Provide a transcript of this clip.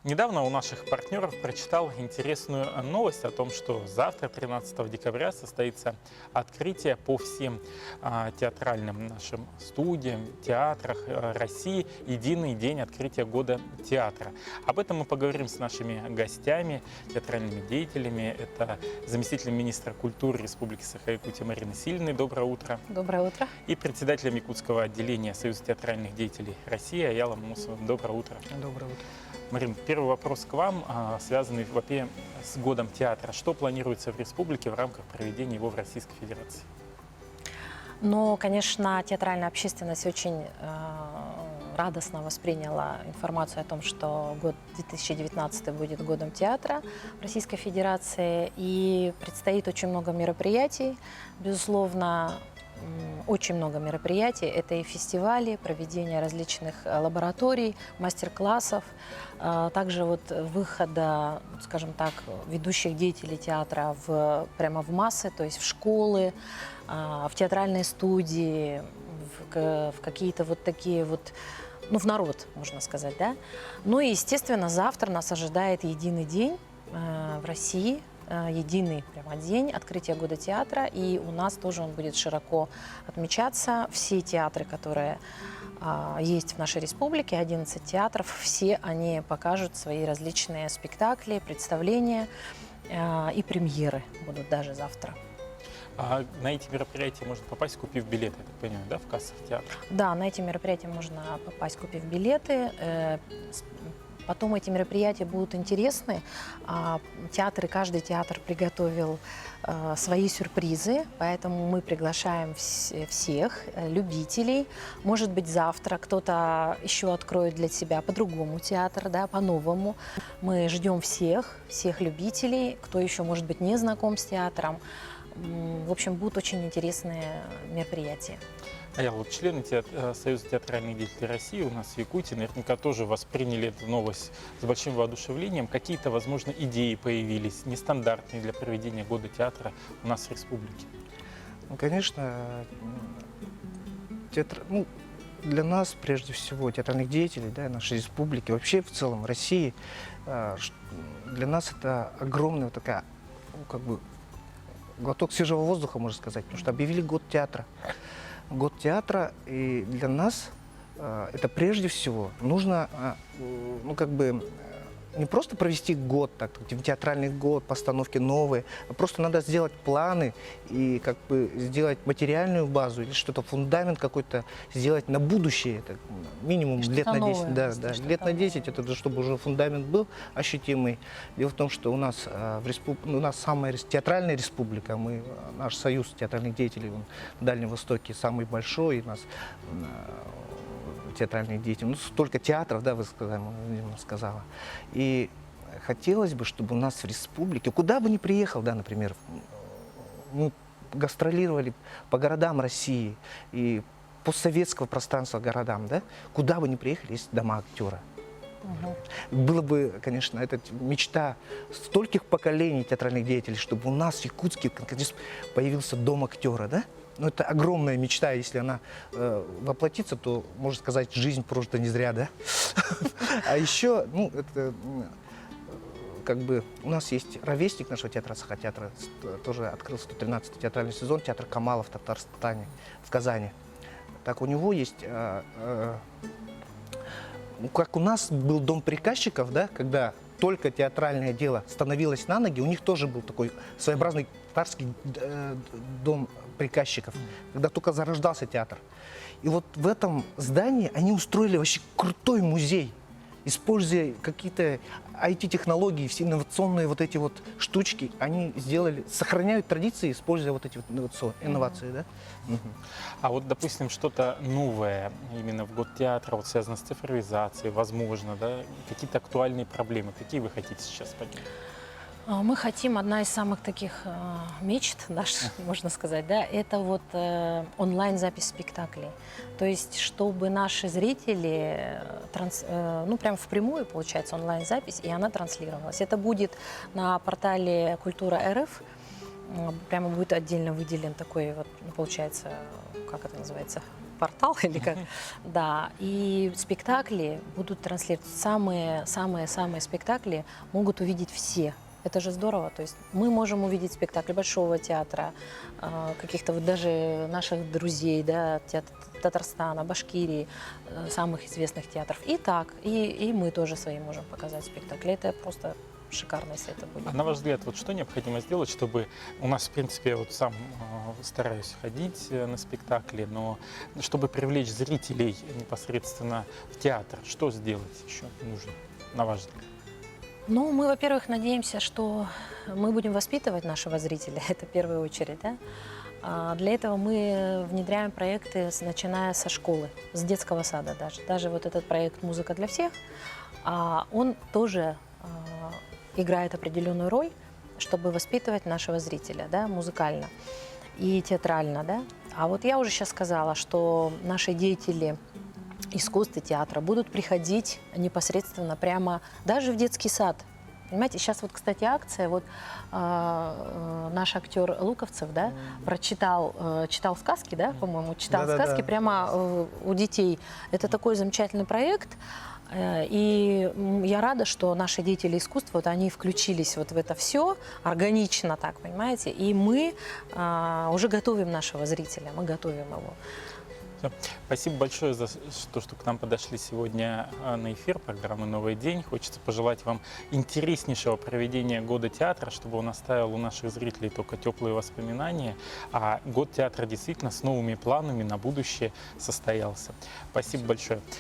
Недавно у наших партнеров прочитал интересную новость о том, что завтра, 13 декабря, состоится открытие по всем театральным нашим студиям, театрах России. Единый день открытия года театра. Об этом мы поговорим с нашими гостями, театральными деятелями. Это заместитель министра культуры Республики Саха-Якутия Марина Силиной. Доброе утро. Доброе утро. И председателем якутского отделения Союза театральных деятелей России Аяла Мусова. Доброе утро. Доброе утро. Марин, первый вопрос к вам, связанный вообще с годом театра. Что планируется в республике в рамках проведения его в Российской Федерации? Ну, конечно, театральная общественность очень радостно восприняла информацию о том, что год 2019 будет годом театра в Российской Федерации. И предстоит очень много мероприятий. Безусловно, очень много мероприятий. Это и фестивали, проведение различных лабораторий, мастер-классов, также вот выхода, скажем так, ведущих деятелей театра прямо в массы, то есть в школы, в театральные студии, в какие-то вот такие вот, ну, в народ, можно сказать, да. Ну и, естественно, завтра нас ожидает единый день в России, единый прямо день открытия года театра, и у нас тоже он будет широко отмечаться. Все театры, которые есть в нашей республике, 11 театров, все они покажут свои различные спектакли, представления и премьеры будут даже завтра. А на эти мероприятия можно попасть, купив билеты, я так понимаю, да, в кассах театра? Да, на эти мероприятия можно попасть, купив билеты. Потом эти мероприятия будут интересны. Каждый театр приготовил свои сюрпризы, поэтому мы приглашаем всех любителей. Может быть, завтра кто-то еще откроет для себя по-другому театр, да, по-новому. Мы ждем всех любителей, кто еще, может быть, не знаком с театром. В общем, будут очень интересные мероприятия. Вот члены Союза театральных деятелей России у нас в Якутии наверняка тоже восприняли эту новость с большим воодушевлением. Какие-то, возможно, идеи появились, нестандартные для проведения года театра у нас в республике? Ну, конечно, для нас, прежде всего, театральных деятелей, да, нашей республики, вообще в целом России, для нас это огромная такая, глоток свежего воздуха, можно сказать, потому что объявили год театра. Год театра, и для нас это прежде всего нужно, не просто провести год, театральный год, постановки новые, а просто надо сделать планы и сделать материальную базу или что-то, фундамент какой-то сделать на будущее, это минимум лет на 10. Да, лет на 10, это чтобы уже фундамент был ощутимый. Дело в том, что у нас у нас самая театральная республика, наш союз театральных деятелей на Дальнем Востоке самый большой, у нас театральных деятелей, столько театров, да, вы сказала. И хотелось бы, чтобы у нас в республике, куда бы ни приехал, да, например, мы гастролировали по городам России и постсоветского пространства городам, да, куда бы ни приехали, есть дома актера. Было бы, конечно, это мечта стольких поколений театральных деятелей, чтобы у нас в Якутске появился дом актера, да? Но это огромная мечта, если она воплотится, то, можно сказать, жизнь прожита не зря, да? А еще, у нас есть ровесник нашего театра, Саха-театра, тоже открыл 113-й театральный сезон, театр Камала в Татарстане, в Казани. Так, у него есть, как у нас был дом приказчиков, да, когда только театральное дело становилось на ноги, у них тоже был такой своеобразный татарский дом приказчиков, когда только зарождался театр. И вот в этом здании они устроили вообще крутой музей, используя какие-то IT-технологии, все инновационные вот эти вот штучки, они сохраняют традиции, используя вот эти вот инновации, да? А вот, допустим, что-то новое именно в год театра, вот связано с цифровизацией, возможно, да, какие-то актуальные проблемы, какие вы хотите сейчас поднять? Мы хотим, одна из самых таких мечт наших, можно сказать, да, это вот онлайн-запись спектаклей. То есть, чтобы наши зрители, прям впрямую, получается, онлайн-запись, и она транслировалась. Это будет на портале Культура РФ, прямо будет отдельно выделен такой вот, получается, как это называется, портал или как. Да, и спектакли будут транслироваться. Самые спектакли могут увидеть все. Это же здорово. То есть мы можем увидеть спектакли Большого театра, каких-то вот даже наших друзей, да, Татарстана, Башкирии, самых известных театров. И так, и мы тоже свои можем показать спектакли. Это просто шикарно, если это будет. А на ваш взгляд, вот что необходимо сделать, чтобы у нас, в принципе, я вот сам стараюсь ходить на спектакли, но чтобы привлечь зрителей непосредственно в театр, что сделать еще нужно, на ваш взгляд? Ну, мы, во-первых, надеемся, что мы будем воспитывать нашего зрителя, это в первую очередь, да. Для этого мы внедряем проекты, начиная со школы, с детского сада даже. Даже вот этот проект «Музыка для всех», он тоже играет определенную роль, чтобы воспитывать нашего зрителя, да, музыкально и театрально, да. А вот я уже сейчас сказала, что наши деятели искусства театра будут приходить непосредственно прямо даже в детский сад. Понимаете, сейчас вот, кстати, акция, вот наш актер Луковцев, да, читал сказки, да, по-моему, читал Да-да-да. сказки прямо у детей. Это такой замечательный проект. И я рада, что наши деятели искусства, вот они включились вот в это все органично так, понимаете, и мы уже готовим нашего зрителя, мы готовим его. Всё. Спасибо большое за то, что к нам подошли сегодня на эфир программы «Новый день». Хочется пожелать вам интереснейшего проведения Года театра, чтобы он оставил у наших зрителей только теплые воспоминания, а Год театра действительно с новыми планами на будущее состоялся. Спасибо большое.